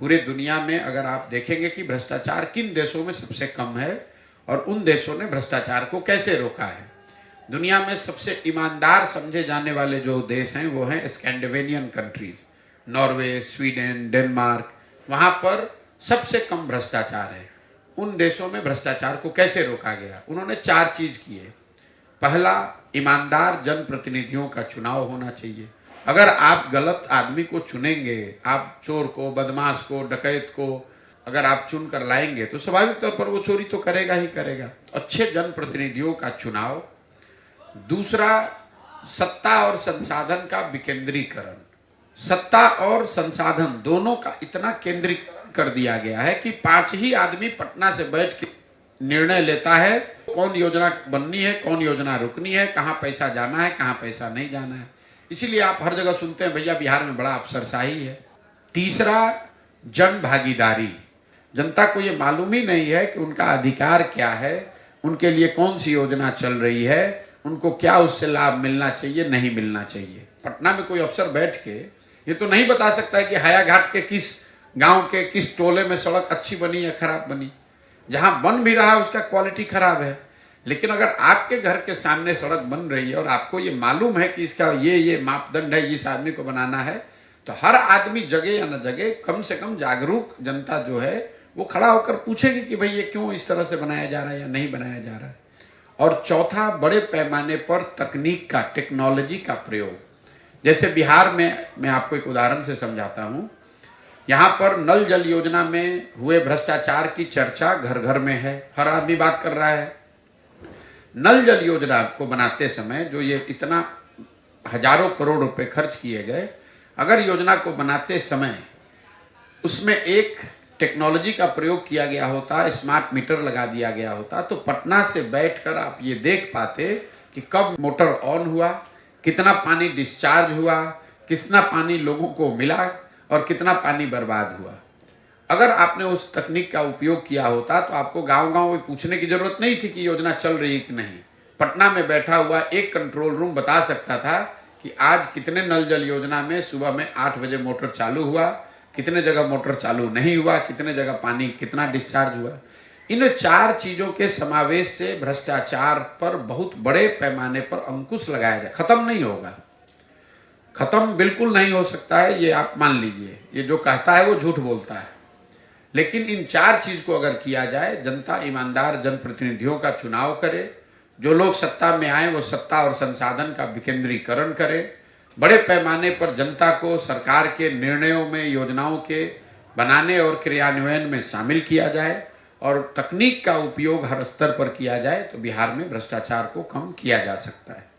पूरे दुनिया में अगर आप देखेंगे कि भ्रष्टाचार किन देशों में सबसे कम है और उन देशों ने भ्रष्टाचार को कैसे रोका है। दुनिया में सबसे ईमानदार समझे जाने वाले जो देश हैं वो हैं Scandinavian countries, Norway, Sweden, Denmark. वहाँ पर सबसे कम भ्रष्टाचार है। उन देशों में भ्रष्टाचार को कैसे रोका गया? उन्होंने 4 चीज किए। पहला, ईमानदार जनप्रतिनिधियों का चुनाव होना चाहिए। अगर आप गलत आदमी को चुनेंगे, आप चोर को, बदमाश को, डकैत को अगर आप चुन कर लाएंगे तो स्वाभाविक तौर पर वो चोरी तो करेगा ही करेगा। अच्छे जनप्रतिनिधियों का चुनाव। दूसरा, सत्ता और संसाधन का विकेंद्रीकरण। सत्ता और संसाधन दोनों का इतना केंद्रीकरण कर दिया गया है कि 5 ही आदमी पटना से बैठ के निर्णय लेता है कौन योजना बननी है, कौन योजना रुकनी है, कहाँ पैसा जाना है, कहाँ पैसा नहीं जाना है। इसीलिए आप हर जगह सुनते हैं भैया बिहार में बड़ा अफसरशाही है। तीसरा, जन भागीदारी। जनता को ये मालूम ही नहीं है कि उनका अधिकार क्या है, उनके लिए कौन सी योजना चल रही है, उनको क्या उससे लाभ मिलना चाहिए, नहीं मिलना चाहिए। पटना में कोई अफसर बैठ के ये तो नहीं बता सकता है कि हायाघाट के किस गांव के किस टोले में सड़क अच्छी बनी या खराब बनी। जहां बन भी रहा है उसका क्वालिटी खराब है। लेकिन अगर आपके घर के सामने सड़क बन रही है और आपको ये मालूम है कि इसका ये मापदंड है, इस आदमी को बनाना है, तो हर आदमी जगह या न जगह कम से कम जागरूक जनता जो है वो खड़ा होकर पूछेगी कि भाई ये क्यों इस तरह से बनाया जा रहा है या नहीं बनाया जा रहा है। और चौथा, बड़े पैमाने पर तकनीक का, टेक्नोलॉजी का प्रयोग। जैसे बिहार में मैं आपको एक उदाहरण से समझाता हूँ। यहाँ पर नल जल योजना में हुए भ्रष्टाचार की चर्चा घर घर में है, हर आदमी बात कर रहा है। नल जल योजना को बनाते समय जो ये इतना हजारों करोड़ रुपए खर्च किए गए, अगर योजना को बनाते समय उसमें एक टेक्नोलॉजी का प्रयोग किया गया होता, स्मार्ट मीटर लगा दिया गया होता, तो पटना से बैठकर आप ये देख पाते कि कब मोटर ऑन हुआ, कितना पानी डिस्चार्ज हुआ, कितना पानी लोगों को मिला और कितना पानी बर्बाद हुआ। अगर आपने उस तकनीक का उपयोग किया होता तो आपको गांव-गांव में पूछने की जरूरत नहीं थी कि योजना चल रही है कि नहीं। पटना में बैठा हुआ एक कंट्रोल रूम बता सकता था कि आज कितने नल जल योजना में सुबह में 8 बजे मोटर चालू हुआ, कितने जगह मोटर चालू नहीं हुआ, कितने जगह पानी कितना डिस्चार्ज हुआ। इन 4 चीजों के समावेश से भ्रष्टाचार पर बहुत बड़े पैमाने पर अंकुश लगाया जाए। खत्म नहीं होगा, खत्म बिल्कुल नहीं हो सकता है, ये आप मान लीजिए। ये जो कहता है वो झूठ बोलता है। लेकिन इन 4 चीज को अगर किया जाए, जनता ईमानदार जनप्रतिनिधियों का चुनाव करे, जो लोग सत्ता में आए वो सत्ता और संसाधन का विकेंद्रीकरण करें, बड़े पैमाने पर जनता को सरकार के निर्णयों में, योजनाओं के बनाने और क्रियान्वयन में शामिल किया जाए और तकनीक का उपयोग हर स्तर पर किया जाए, तो बिहार में भ्रष्टाचार को कम किया जा सकता है।